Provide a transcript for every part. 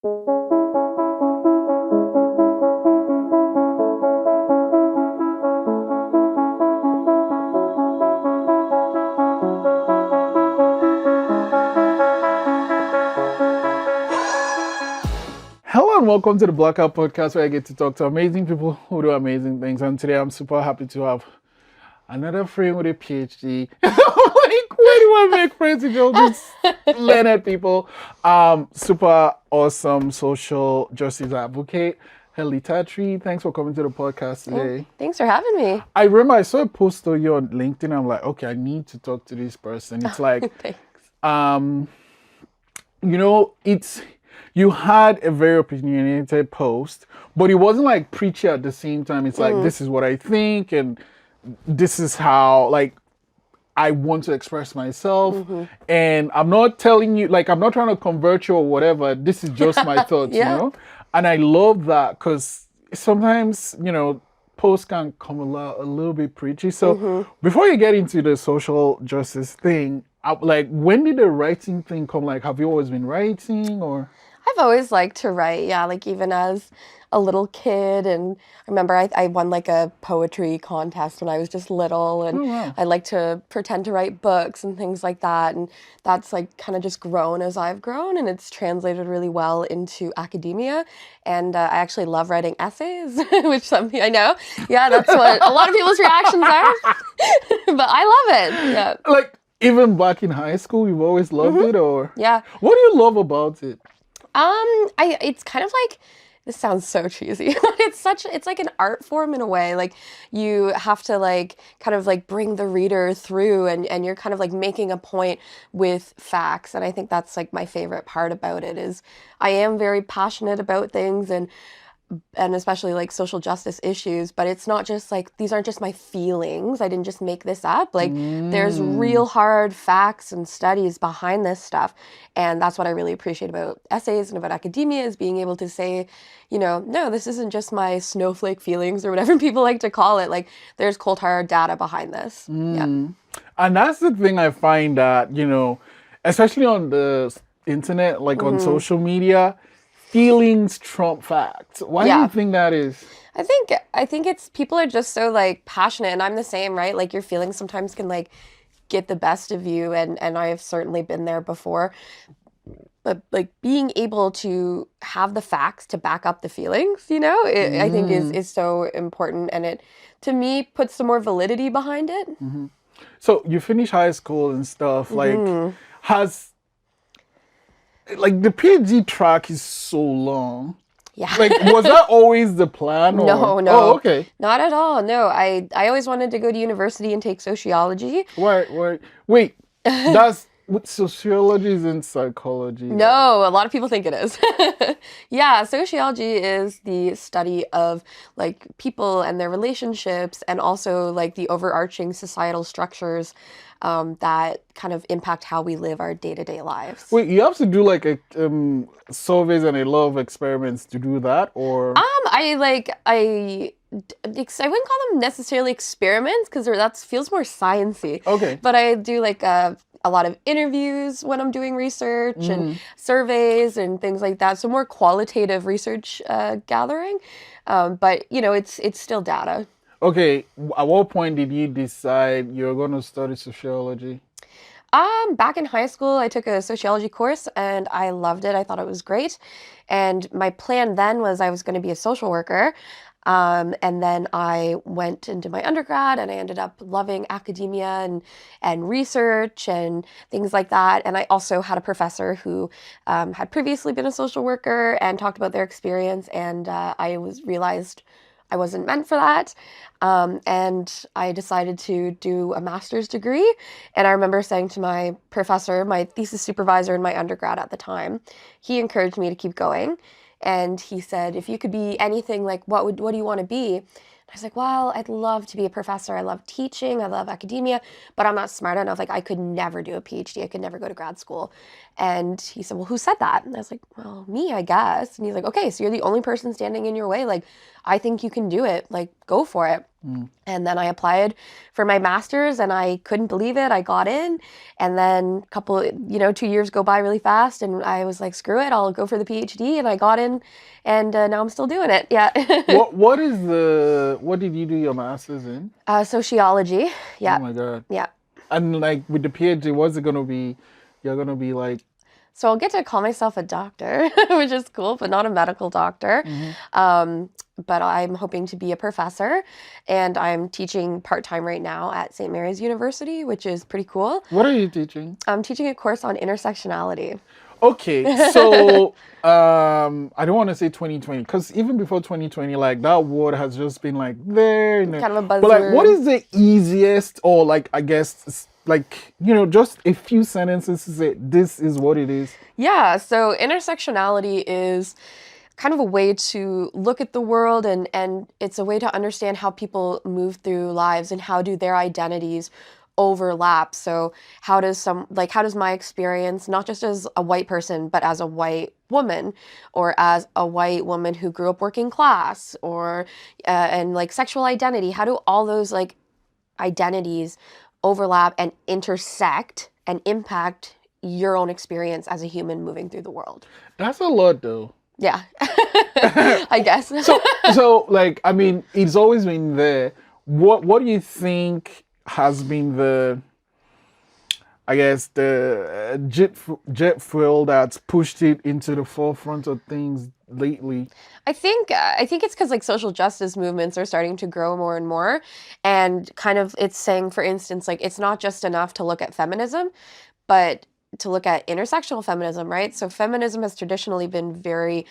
Hello and welcome to the Blackout Podcast, where I get to talk to amazing people who do amazing things. And today I'm super happy to have another friend with a PhD. Like, where do I make friends with all these learned people? Super awesome social justice advocate, Hailie Tattrie. Thanks for coming to the podcast today. Thanks for having me. I remember I saw a post of you on LinkedIn. I'm like, okay, I need to talk to this person. It's like, Thanks. You had a very opinionated post, but it wasn't like preachy at the same time. It's like, this is what I think, and this is how, like, I want to express myself. And I'm not telling you, like, I'm not trying to convert you or whatever. This is just my thoughts, Yeah. you know? And I love that because sometimes, posts can come a little bit preachy. So before you get into the social justice thing, like, when did the writing thing come? Like, have you always been writing or? I've always liked to write, yeah, like even as a little kid. And I remember I won like a poetry contest when I was just little, and I like to pretend to write books and things like that. And that's like kind of just grown as I've grown, and it's translated really well into academia. And I actually love writing essays, which I know, yeah, that's what a lot of people's reactions are, but I love it, yeah. Like, even back in high school, you've always loved it, or? Yeah. What do you love about it? It's kind of like, this sounds so cheesy, but it's like an art form in a way. Like, you have to like kind of like bring the reader through, and you're kind of like making a point with facts. And I think that's like my favorite part about it is I am very passionate about things, and especially like social justice issues, but it's not just like, these aren't just my feelings. I didn't just make this up. Like, there's real hard facts and studies behind this stuff. And that's what I really appreciate about essays and about academia, is being able to say, no, this isn't just my snowflake feelings or whatever people like to call it. Like, there's cold hard data behind this. Yeah. And that's the thing I find that, especially on the internet, like on social media, feelings trump facts. Why do you think that is? I think it's, people are just so like passionate, and I'm the same, right? Like, your feelings sometimes can like get the best of you, and I have certainly been there before. But like, being able to have the facts to back up the feelings, I think is so important, and it, to me, puts some more validity behind it. So you finish high school and stuff, like, like, the PhD track is so long. Yeah. Like, was that always the plan? No. Oh, okay. Not at all. No, I always wanted to go to university and take sociology. Wait. That's what sociology is in psychology. No, a lot of people think it is. Yeah, sociology is the study of like people and their relationships, and also like the overarching societal structures that kind of impact how we live our day-to-day lives. Wait, you have to do like a surveys and a lot of experiments to do that, or? I wouldn't call them necessarily experiments, because that feels more sciencey. Okay. But I do like a lot of interviews when I'm doing research, and surveys and things like that. So more qualitative research gathering. But it's still data. Okay, at what point did you decide you're going to study sociology? Back in high school, I took a sociology course, and I loved it. I thought it was great. And my plan then was I was going to be a social worker. And then I went into my undergrad, and I ended up loving academia and research and things like that. And I also had a professor who had previously been a social worker and talked about their experience, and I realized I wasn't meant for that. And I decided to do a master's degree. And I remember saying to my professor, my thesis supervisor in my undergrad at the time, he encouraged me to keep going. And he said, if you could be anything, like, what do you want to be? I was like, well, I'd love to be a professor. I love teaching. I love academia, but I'm not smart enough. Like I could never do a PhD. I could never go to grad school. And he said, well, who said that? And I was like, well, me, I guess. And he's like, okay, so you're the only person standing in your way. Like, I think you can do it. Like, go for it. And then I applied for my master's and I couldn't believe it. I got in, and then 2 years go by really fast, and I was like, screw it, I'll go for the PhD, and I got in, and now I'm still doing it. Yeah. What did you do your master's in? Sociology. Yeah. Oh my God. Yeah. And like with the PhD, what's it gonna be? You're gonna be like, so I'll get to call myself a doctor, which is cool, but not a medical doctor. But I'm hoping to be a professor, and I'm teaching part-time right now at St. Mary's University, which is pretty cool. what are you teaching? I'm teaching a course on intersectionality. Okay, so I don't want to say 2020, because even before 2020, like that word has just been like there. Kind of a buzzword. But like, what is the easiest, or like, I guess, like, just a few sentences to say this is what it is? Yeah, so intersectionality is kind of a way to look at the world, and it's a way to understand how people move through lives and how do their identities overlap. So how does my experience, not just as a white person, but as a white woman, or as a white woman who grew up working class, or and like sexual identity, how do all those like identities overlap and intersect and impact your own experience as a human moving through the world? That's a lot, though. Yeah. I guess. So like, I mean, it's always been there. What do you think has been the jet fuel that's pushed it into the forefront of things lately? I think it's because like social justice movements are starting to grow more and more, and kind of it's saying, for instance, like it's not just enough to look at feminism, but to look at intersectional feminism, right? So feminism has traditionally been very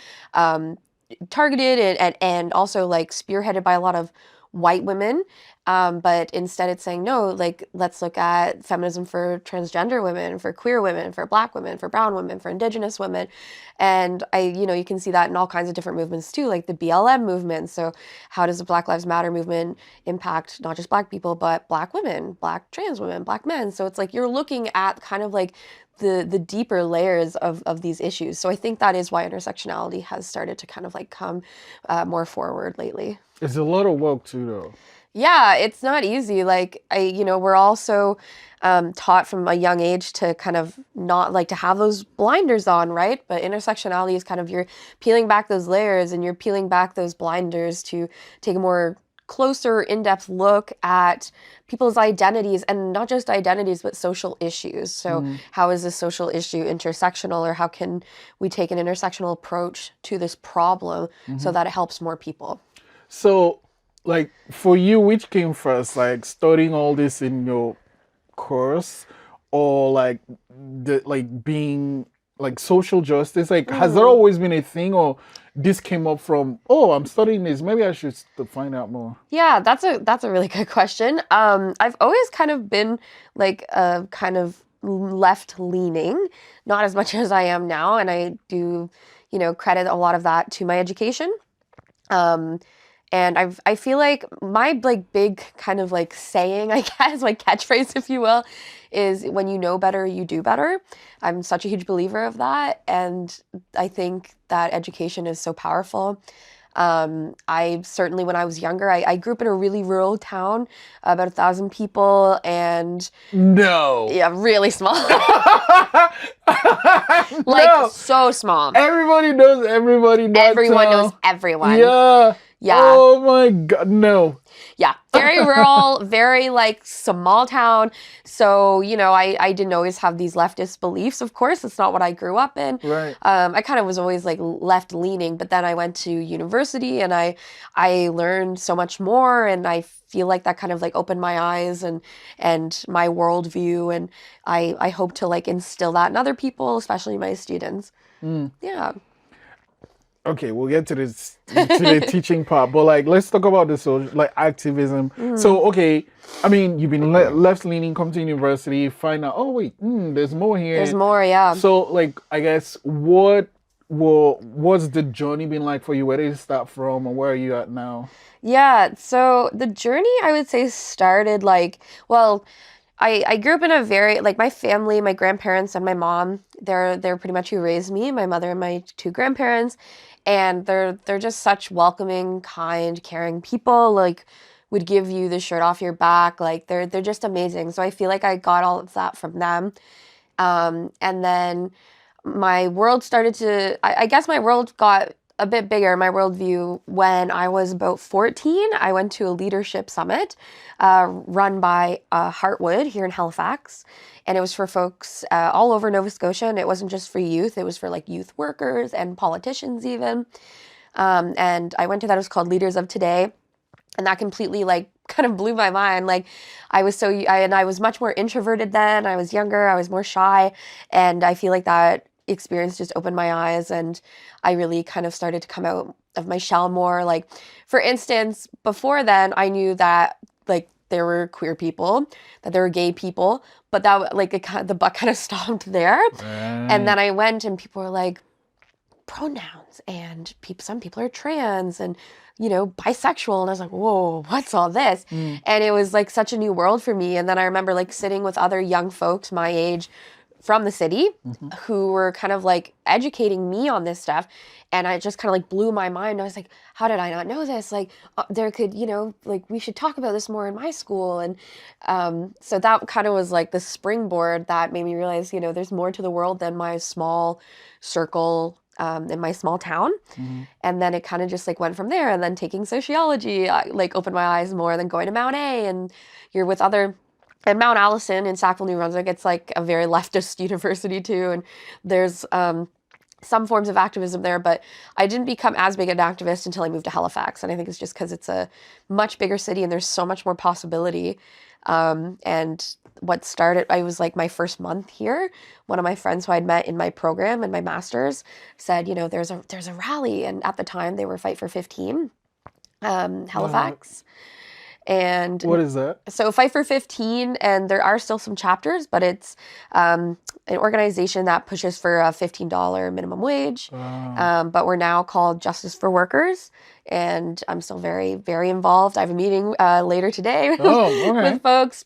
targeted and also like spearheaded by a lot of white women, but instead it's saying, no, like let's look at feminism for transgender women, for queer women, for Black women, for brown women, for Indigenous women. And you can see that in all kinds of different movements too, like the BLM movement. So how does the Black Lives Matter movement impact not just Black people, but Black women, Black trans women, Black men? So it's like you're looking at kind of like the deeper layers of these issues. So I think that is why intersectionality has started to kind of like come more forward lately. It's a lot of work too, though. Yeah, it's not easy. Like we're also taught from a young age to kind of not like to have those blinders on, right? But intersectionality is kind of you're peeling back those layers, and you're peeling back those blinders to take a more closer, in-depth look at people's identities, and not just identities, but social issues. So how is this social issue intersectional, or how can we take an intersectional approach to this problem so that it helps more people? So, like, for you, which came first, like studying all this in your course, or like being like social justice? Like, has there always been a thing, or this came up from, oh, I'm studying this, maybe I should find out more? Yeah, that's a really good question. I've always kind of been like a kind of left leaning, not as much as I am now, and I do, credit a lot of that to my education. And I feel like my like big kind of like saying, I guess, my catchphrase, if you will, is when you know better, you do better. I'm such a huge believer of that. And I think that education is so powerful. I certainly, when I was younger, I grew up in a really rural town, about 1,000 people, and No. yeah, really small. Like, No. so small. Everybody knows everybody. Everyone knows everyone. Yeah. Yeah. Oh my God, no. Yeah, very rural, very like small town. So, I didn't always have these leftist beliefs, of course. It's not what I grew up in. Right. I kind of was always like left leaning, but then I went to university and I learned so much more, and I feel like that kind of like opened my eyes and my worldview, and I hope to like instill that in other people, especially my students. Yeah. Okay, we'll get to this to the teaching part, but like let's talk about the social like activism. So okay, I mean you've been left leaning, come to university, find out, oh wait, there's more here. There's more, yeah. So like I guess what well, what's the journey been like for you? Where did it start from, and where are you at now? Yeah, so the journey I would say started like, well, I grew up in a very like my family, my grandparents and my mom, they're pretty much who raised me, my mother and my two grandparents, and they're just such welcoming, kind, caring people, like would give you the shirt off your back, like they're just amazing. So I feel like I got all of that from them. And then my world started to, I guess my world got a bit bigger, my worldview, when I was about 14. I went to a leadership summit run by Heartwood here in Halifax. And it was for folks all over Nova Scotia. And it wasn't just for youth, it was for like youth workers and politicians even. And I went to that, it was called Leaders of Today. And that completely like kind of blew my mind. Like I was much more introverted then. I was younger, I was more shy. And I feel like that experience just opened my eyes and I really kind of started to come out of my shell more. Like, for instance, before then I knew that like there were queer people, that there were gay people, but that like the buck kind of stopped there. Right. And then I went and people were like, pronouns and some people are trans and bisexual, and I was like, whoa, what's all this? And it was like such a new world for me. And then I remember like sitting with other young folks my age from the city who were kind of like educating me on this stuff, and I just kind of like blew my mind. I was like, how did I not know this? Like there could like we should talk about this more in my school. And so that kind of was like the springboard that made me realize there's more to the world than my small circle in my small town. And then it kind of just like went from there. And then taking sociology like opened my eyes more than going to Mount A, and you're with other. And Mount Allison in Sackville, New Brunswick, it's like a very leftist university too. And there's some forms of activism there, but I didn't become as big an activist until I moved to Halifax. And I think it's just because it's a much bigger city and there's so much more possibility. And what started, I was like my first month here, one of my friends who I'd met in my program and my master's said, there's a rally. And at the time they were Fight for 15, Halifax. And what is that? So Fight for 15, and there are still some chapters, but it's an organization that pushes for a $15 minimum wage. But we're now called Justice for Workers, and I'm still very, very involved. I have a meeting later today with folks.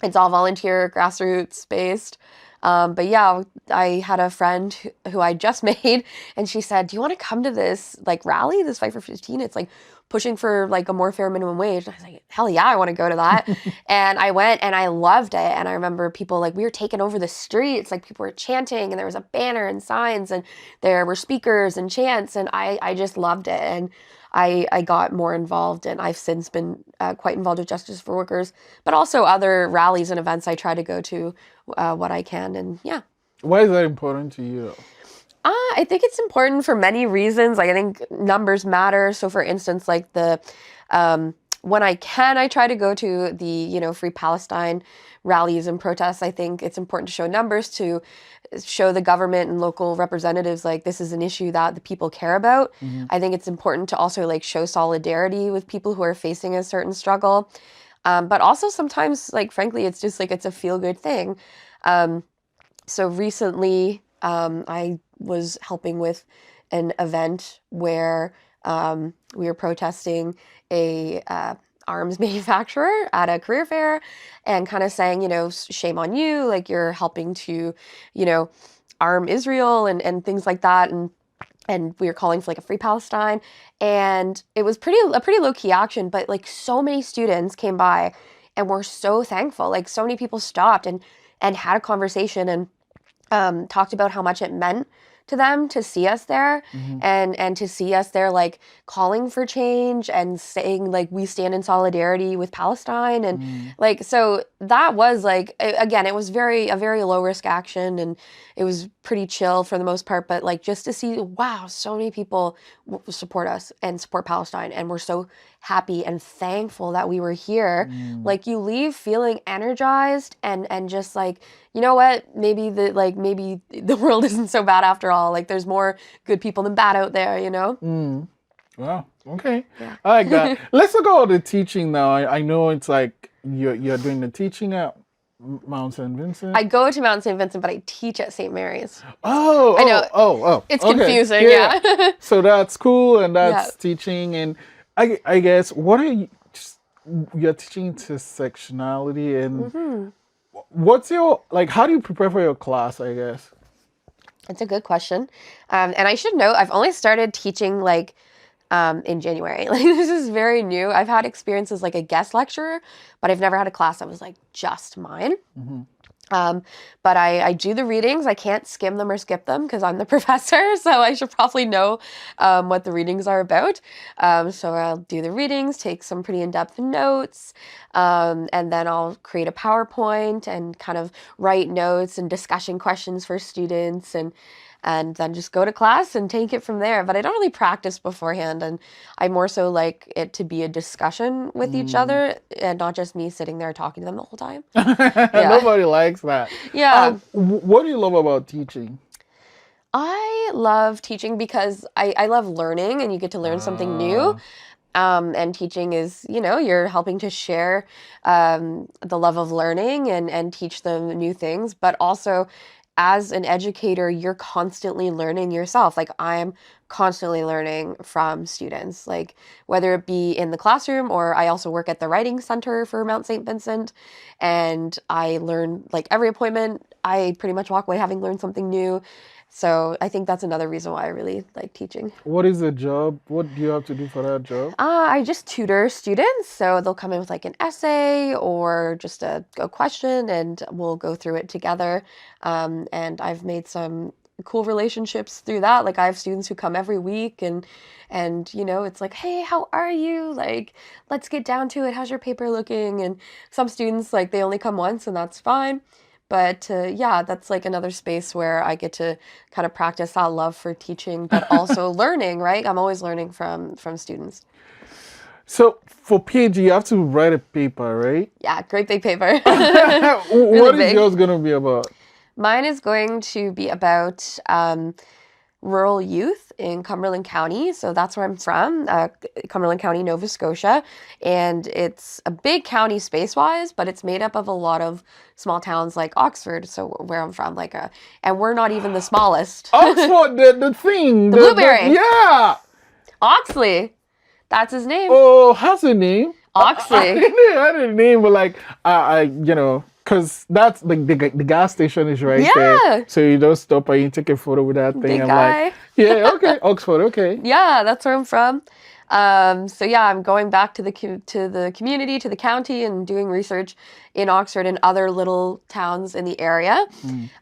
It's all volunteer, grassroots based. But yeah, I had a friend who I just made, and she said, do you want to come to this like rally, this Fight for 15? It's like pushing for like a more fair minimum wage. And I was like, hell yeah, I want to go to that. And I went and I loved it. And I remember people like, we were taking over the streets, like people were chanting and there was a banner and signs and there were speakers and chants. And I just loved it. And I got more involved, and I've since been quite involved with Justice for Workers, but also other rallies and events I try to go to what I can. And yeah. Why is that important to you? I think it's important for many reasons. Like I think numbers matter. So for instance, like when I can, I try to go to the, Free Palestine rallies and protests. I think it's important to show numbers, to show the government and local representatives like this is an issue that the people care about. I think it's important to also like show solidarity with people who are facing a certain struggle. But also sometimes, like, frankly, it's just like it's a feel-good thing. So recently, I was helping with an event where we were protesting a arms manufacturer at a career fair and kind of saying, shame on you, like you're helping to, arm Israel and things like that. And we were calling for like a free Palestine. And it was a pretty low-key action, but like so many students came by and were so thankful. Like so many people stopped and had a conversation and talked about how much it meant to them to see us there and to see us there like calling for change and saying like we stand in solidarity with Palestine and like so that was like again it was a very low risk action and it was pretty chill for the most part, but like just to see wow so many people support us and support Palestine and we're so happy and thankful that we were here. Like you leave feeling energized and just like you know what, maybe the world isn't so bad after all. Like there's more good people than bad out there, Wow. Okay. Yeah. I like that. Let's talk about the teaching now. I know it's like you're doing the teaching at Mount Saint Vincent? I go to Mount St. Vincent, but I teach at St. Mary's. I know. It's okay. confusing, yeah. So that's cool, and that's Yeah. teaching, and I guess what are you? You're teaching intersectionality, and what's your like? How do you prepare for your class? I guess. That's a good question. And I should note, I've only started teaching like in January. Like this is very new. I've had experience as like a guest lecturer, but I've never had a class that was like just mine. But I do the readings. I can't skim them or skip them because I'm the professor, so I should probably know what the readings are about. So I'll do the readings, take some pretty in-depth notes, and then I'll create a PowerPoint and kind of write notes and discussion questions for students and then just go to class and take it from there. But I don't really practice beforehand, and I more so like it to be a discussion with each other and not just me sitting there talking to them the whole time. Nobody likes that. Yeah. What do you love about teaching? I love teaching because I love learning and you get to learn something new. And teaching is, you're helping to share the love of learning and teach them new things, but also as an educator, you're constantly learning yourself. Like I'm constantly learning from students, like whether it be in the classroom or I also work at the writing center for Mount Saint Vincent, and I learn like every appointment. I pretty much walk away having learned something new. So I think that's another reason why I really like teaching. What is the job? What do you have to do for that job? I just tutor students. So they'll come in with like an essay or just a question and we'll go through it together. And I've made some cool relationships through that. Like I have students who come every week and it's like, hey, how are you? Like, let's get down to it. How's your paper looking? And some students, like they only come once and that's fine. But that's like another space where I get to kind of practice that love for teaching, but also learning, right? I'm always learning from students. So for PhD, you have to write a paper, right? Yeah, great big paper. What is yours going to be about? Mine is going to be about rural youth in Cumberland County. So that's where I'm from, Cumberland County, Nova Scotia. And it's a big county space-wise, but it's made up of a lot of small towns like Oxford, so where I'm from, and we're not even the smallest. Oxford, the thing. The blueberry. Yeah. Oxley. That's his name. Oh, how's the name? Oxley. I didn't name, but like, because that's like the gas station is right there. So you don't stop and you take a photo with that thing. Big I'm guy. like, yeah, okay, Oxford, okay. Yeah, that's where I'm from. I'm going back to the community, to the county, and doing research in Oxford and other little towns in the area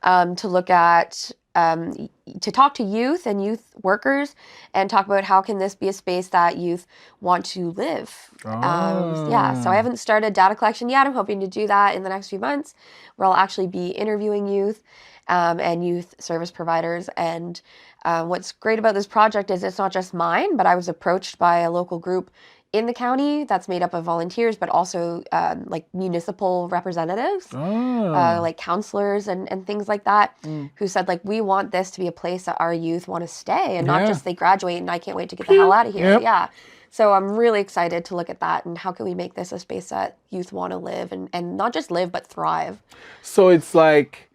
to look at, to talk to youth and youth workers and talk about how can this be a space that youth want to live. So I haven't started data collection yet. I'm hoping to do that in the next few months, where I'll actually be interviewing youth and youth service providers. And what's great about this project is it's not just mine, but I was approached by a local group in the county that's made up of volunteers, but also like municipal representatives, like counselors and things like that, who said like, we want this to be a place that our youth want to stay and not just they graduate and I can't wait to get the hell out of here. Yeah. So I'm really excited to look at that and how can we make this a space that youth want to live and not just live, but thrive. So it's like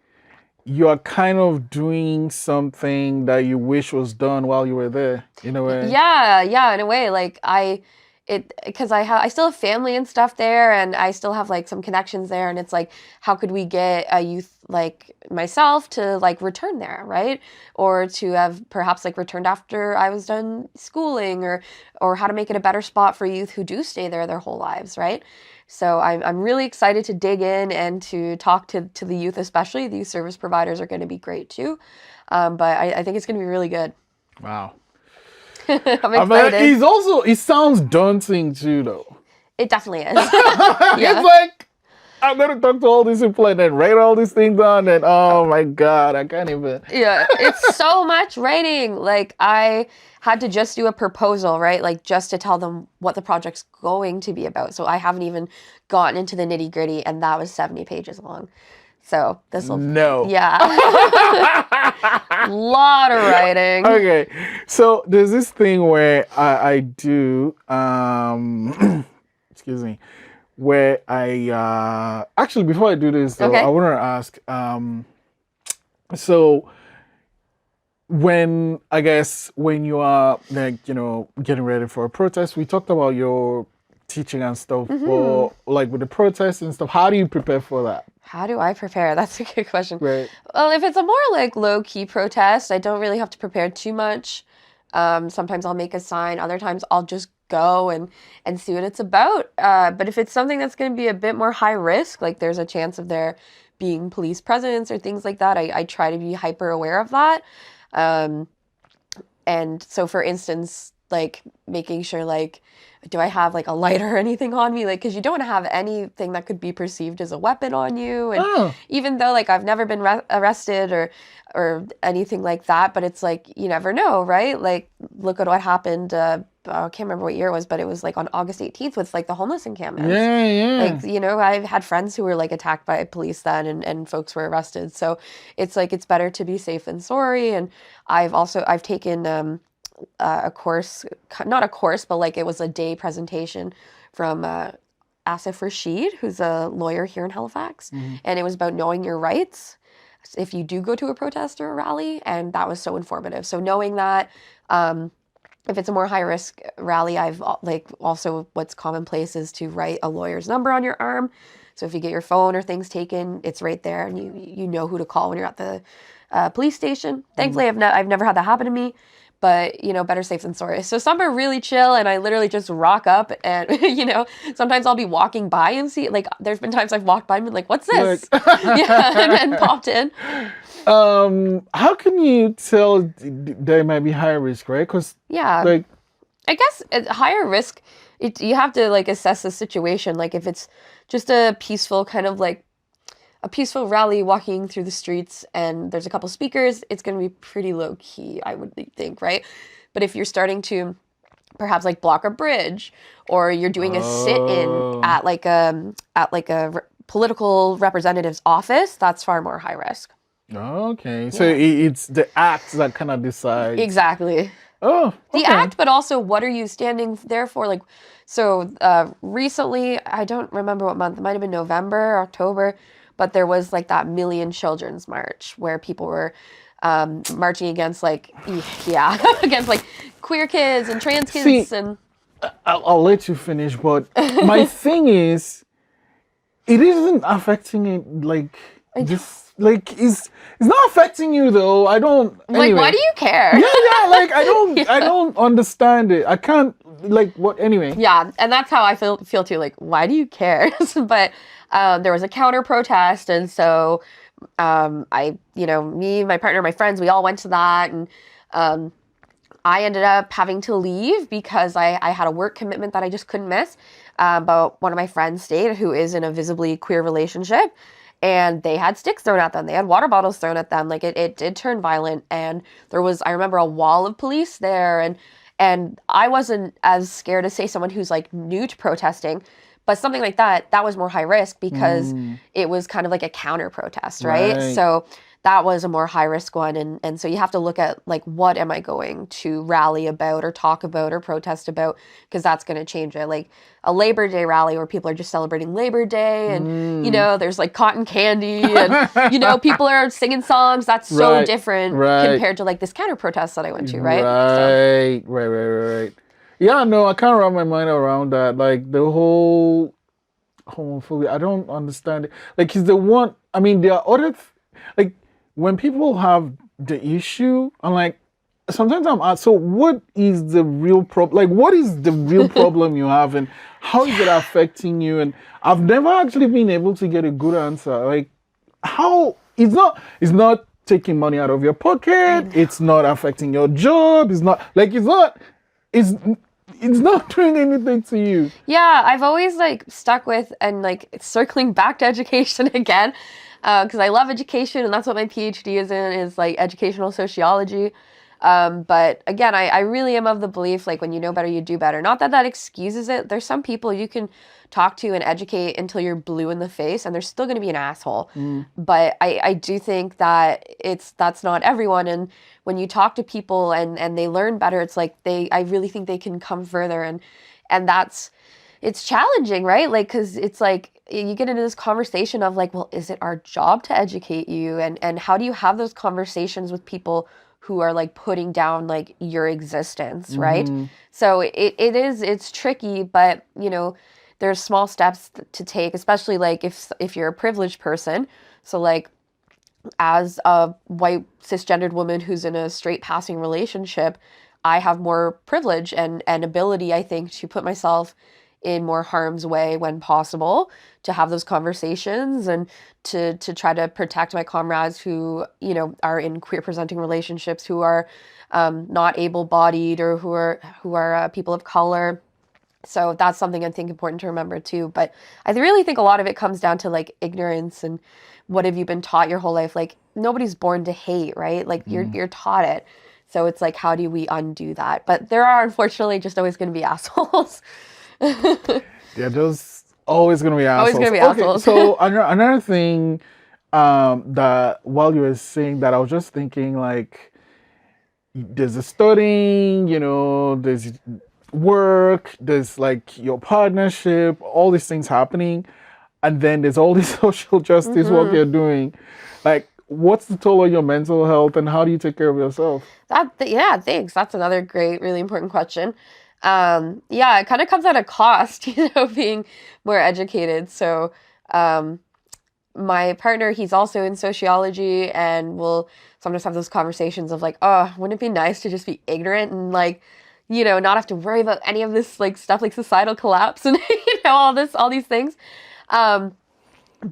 you're kind of doing something that you wish was done while you were there, in a way. Yeah, in a way. Like because I still have family and stuff there and I still have like some connections there, and it's like, how could we get a youth like myself to like return there, right? Or to have perhaps like returned after I was done schooling, or how to make it a better spot for youth who do stay there their whole lives, right? So I'm really excited to dig in and to talk to the youth, especially. These service providers are going to be great too. But I think it's going to be really good. Wow. I'm excited. It sounds daunting too, though. It definitely is. It's like, I'm going to talk to all these people and then write all these things down, and oh my God, I can't even. Yeah, it's so much writing. Like, I had to just do a proposal, right? Like, just to tell them what the project's going to be about. So I haven't even gotten into the nitty gritty, and that was 70 pages long. So this will... No. Yeah. Lot of writing. Okay. So there's this thing where I do, excuse me, where I actually, before I do this though, I Okay. want to ask. So when I guess when you are like getting ready for a protest, we talked about your teaching and stuff, Hmm. but like with the protests and stuff, how do you prepare for that? How do I prepare? That's a good question. Right. Well, if it's a more like low key protest, I don't really have to prepare too much. Sometimes I'll make a sign, other times I'll just go and see what it's about. But if it's something that's going to be a bit more high risk, like there's a chance of there being police presence or things like that, I try to be hyper aware of that. Um, and so, for instance, like making sure, like, do I have like a lighter or anything on me? Like, because you don't have anything that could be perceived as a weapon on you. And Oh, even though like I've never been arrested or anything like that, but it's like you never know, right? Like, look at what happened. I can't remember what year it was, but it was like on August 18th with like the homeless encampments. yeah, yeah. Like, I've had friends who were like attacked by police then and folks were arrested. So it's like it's better to be safe than sorry. And I've taken a course, not a course, but like it was a day presentation from Asif Rashid, who's a lawyer here in Halifax. Mhm. And it was about knowing your rights if you do go to a protest or a rally. And that was so informative. So knowing that, if it's a more high risk rally, I've like also what's commonplace is to write a lawyer's number on your arm. So if you get your phone or things taken, it's right there, and you know who to call when you're at the police station. Thankfully, I've never had that happen to me, but better safe than sorry. So some are really chill, and I literally just rock up, and sometimes I'll be walking by and see like there's been times I've walked by and been like, "What's Like, this?" Yeah, and popped in. how can you tell they might be high risk, right? Because Yeah. like, I guess at higher risk, you have to like assess the situation. Like if it's just a peaceful kind of like a peaceful rally walking through the streets and there's a couple speakers, it's going to be pretty low key, I would think, right? But if you're starting to perhaps like block a bridge or you're doing a sit-in oh, at like a political representative's office, that's far more high risk. okay. So Yeah. it's the act that kind of decides. Exactly. Oh, The okay. act, but also what are you standing there for? Like, so recently, I don't remember what month, it might have been November, October, but there was like that Million Children's March where people were marching against like, yeah, against like queer kids and trans See, kids and I'll let you finish, but my thing is, it isn't affecting it like I know. this. Like, it's not affecting you though. I don't. Like, why Anyway, do you care? yeah, yeah. Like, I don't. I Yeah. don't understand it. I can't. Like, what? Anyway. Yeah, and that's how I feel too. Like, why do you care? But there was a counter protest, and so me, my partner, my friends, we all went to that, and um, I ended up having to leave because I had a work commitment that I just couldn't miss. But one of my friends stayed, who is in a visibly queer relationship, and they had sticks thrown at them. They had water bottles thrown at them. Like it did turn violent, and there was, I remember, a wall of police there, and I wasn't as scared as say someone who's like new to protesting, but something like that was more high risk because Mm, it was kind of like a counter protest, right? right. So that was a more high risk one, and so you have to look at like what am I going to rally about or talk about or protest about, because that's going to change it. Like a Labor Day rally where people are just celebrating Labor Day, and Mm. there's like cotton candy, and people are singing songs. That's so Right. different Right. compared to like this counter protest that I went to, right? So Right. Yeah, no, I can't wrap my mind around that. Like the whole homophobia, I don't understand it. Like, is the one? I mean, there are other, like, when people have the issue, I'm like, sometimes I'm asked, so what is the real problem? Like, what is the real problem you have, and how is it affecting you? And I've never actually been able to get a good answer. Like, how it's not taking money out of your pocket, it's not affecting your job, it's it's not doing anything to you. Yeah, I've always like stuck with and like circling back to education again, because I love education and that's what my PhD is in, is like educational sociology. But again, I really am of the belief like when you know better, you do better. Not that that excuses it. There's some people you can talk to and educate until you're blue in the face, and they're still going to be an asshole. But I do think that that's not everyone. And when you talk to people and they learn better, it's like I really think they can come further, and that's it's challenging, right? Like, because it's like you get into this conversation of like, well, is it our job to educate you? And how do you have those conversations with people who are like putting down like your existence, right? So it's tricky, but you know, there's small steps to take, especially like if you're a privileged person. So like as a white cisgendered woman who's in a straight passing relationship, I have more privilege and ability, I think, to put myself in more harm's way when possible, to have those conversations and to try to protect my comrades who, you know, are in queer presenting relationships, who are not able-bodied or who are people of color. So that's something I think important to remember too. But I really think a lot of it comes down to like ignorance and what have you been taught your whole life? Like nobody's born to hate, right? Like you're taught it. So it's like, how do we undo that? But there are unfortunately just always going to be assholes. Yeah, there's always going to be assholes. Always going to be assholes. So another thing that while you were saying that, I was just thinking like, there's a studying, you know, there's work, there's like your partnership, all these things happening. And then there's all this social justice work you're doing. Like, what's the toll on your mental health and how do you take care of yourself? Yeah, thanks. That's another great, really important question. Yeah, it kind of comes at a cost, you know, being more educated. So, my partner, he's also in sociology and we'll sometimes have those conversations of like, oh, wouldn't it be nice to just be ignorant and like, you know, not have to worry about any of this like stuff like societal collapse and, you know, all these things. But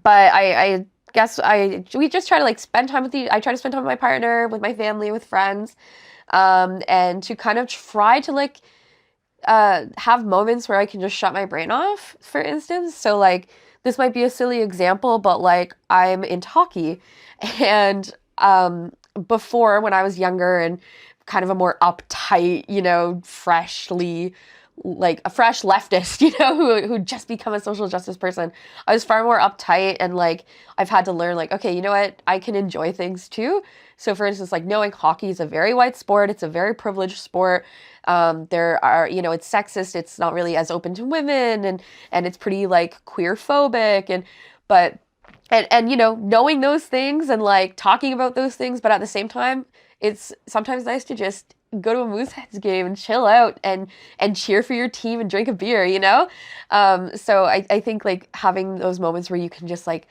I guess we just try to like spend time I try to spend time with my partner, with my family, with friends, and to kind of try to like, have moments where I can just shut my brain off, for instance. So like, this might be a silly example, but like I'm into hockey and, before when I was younger and kind of a more uptight, you know, like a fresh leftist, you know, who just become a social justice person. I was far more uptight and like I've had to learn like, okay, you know what, I can enjoy things too. So for instance, like knowing hockey is a very white sport, it's a very privileged sport. There are, you know, it's sexist, it's not really as open to women and it's pretty like queer phobic and you know, knowing those things and like talking about those things, but at the same time, it's sometimes nice to just go to a Mooseheads game and chill out and cheer for your team and drink a beer, you know? So I think like having those moments where you can just like,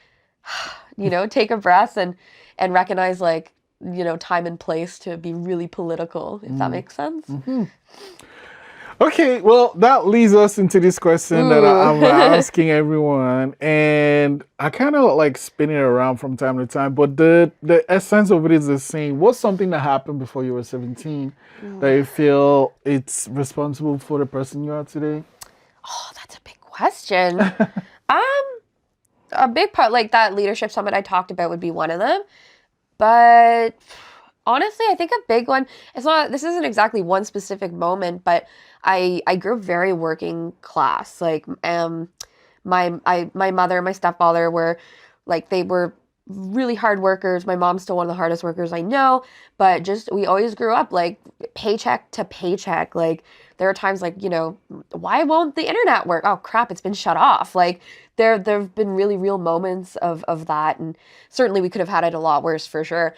you know, take a breath and recognize like, you know, time and place to be really political, if that makes sense. Okay, well, that leads us into this question that I'm asking everyone, and I kind of like spin it around from time to time, but the essence of it is the same. What's something that happened before you were 17 that you feel it's responsible for the person you are today? Oh, that's a big question. A big part, like that leadership summit I talked about would be one of them, but honestly, I think a big one, this isn't exactly one specific moment, but I grew up very working class. Like, my mother and my stepfather were, like, they were really hard workers. My mom's still one of the hardest workers I know, but we always grew up, like, paycheck to paycheck. Like, there are times, like, you know, why won't the internet work? Oh, crap, it's been shut off. Like, there have been really real moments of that, and certainly we could have had it a lot worse, for sure.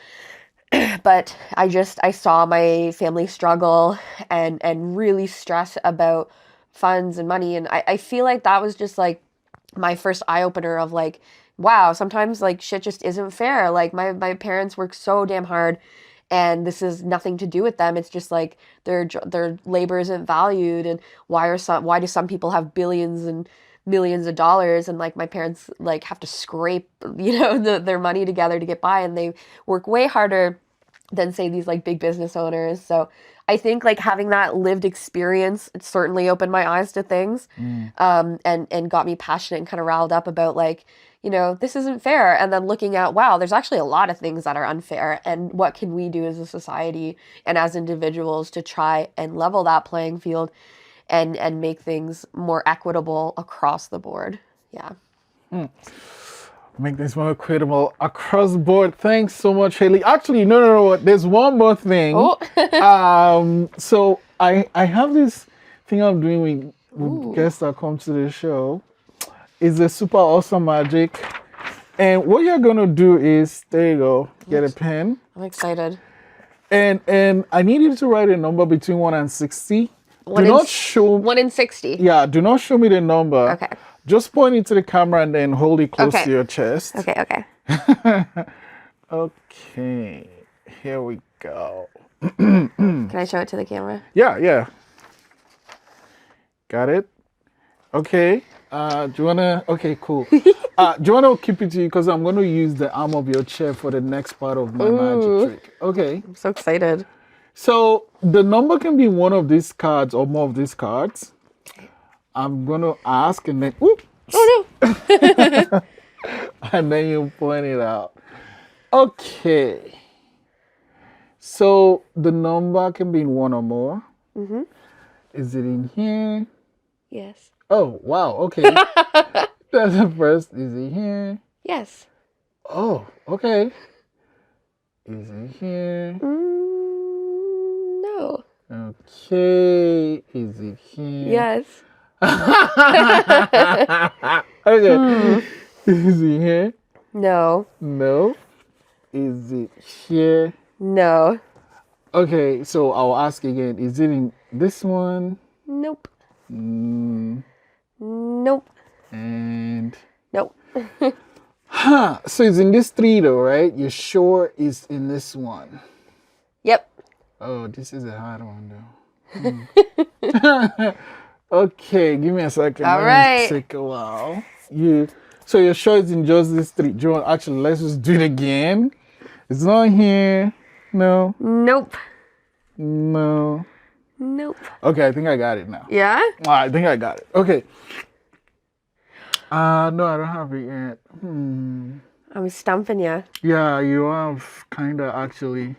But I saw my family struggle and really stress about funds and money. And I feel like that was just like my first eye opener of like, wow, sometimes like shit just isn't fair. Like my parents work so damn hard and this is nothing to do with them. It's just like their labor isn't valued. And why do some people have billions and millions of dollars and like my parents like have to scrape, you know, their money together to get by, and they work way harder than say these like big business owners. So I think like having that lived experience, it certainly opened my eyes to things, and got me passionate and kind of riled up about like, you know, this isn't fair. And then looking at, wow, there's actually a lot of things that are unfair, and what can we do as a society and as individuals to try and level that playing field and make things more equitable across the board. Yeah. Make this more equitable across the board. Thanks so much, Hailie. Actually, no. There's one more thing. Oh. So I have this thing I'm doing with with guests that come to the show. It's a super awesome magic. And what you're gonna do is, there you go, get a pen. I'm excited. And I need you to write a number between 1 and 60. Do not show 1 in 60. Yeah, do not show me the number. Okay. Just point it to the camera and then hold it close Okay. to your chest. Okay. Okay. Here we go. Can I show it to the camera? Yeah. Got it? Okay. Do you wanna? Okay, cool. Do you wanna keep it to you because I'm gonna use the arm of your chair for the next part of my magic trick. Okay. I'm so excited. So the number can be one of these cards or more of these cards. I'm gonna ask and then Oh no. and then you point it out. Okay. So the number can be in one or more. Mm-hmm. Is it in here? Yes. Oh, wow. Okay. That's the first. Is it here? Yes. Oh, okay. Is it here? No. Okay. Is it here? Yes. Okay. Is it here? No. No. Is it here? No. Okay, so I'll ask again. Is it in this one? Nope. Mm, Nope. and Nope. so it's in this three though, right? You're sure it's in this one? Yep. Oh, this is a hard one though. Okay, give me a second. All Let me right. take a while. So you're sure it's in just this three? Do you want, actually, let's just do it again. It's not here. No. Nope. No. Nope. Okay, I think I got it now. Yeah? I think I got it. Okay. No, I don't have it yet. I'm stumping you. Yeah, you have kind of actually.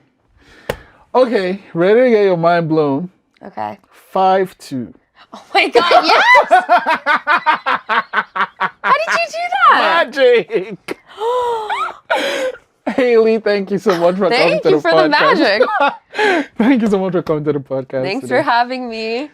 Okay, ready to get your mind blown? Okay. 5-2. Oh my god, yes! How did you do that? Magic! Hailie, thank you so much for coming Thank to you the for podcast. the magic. Thank you so much for coming to the podcast. Thanks today. for having me.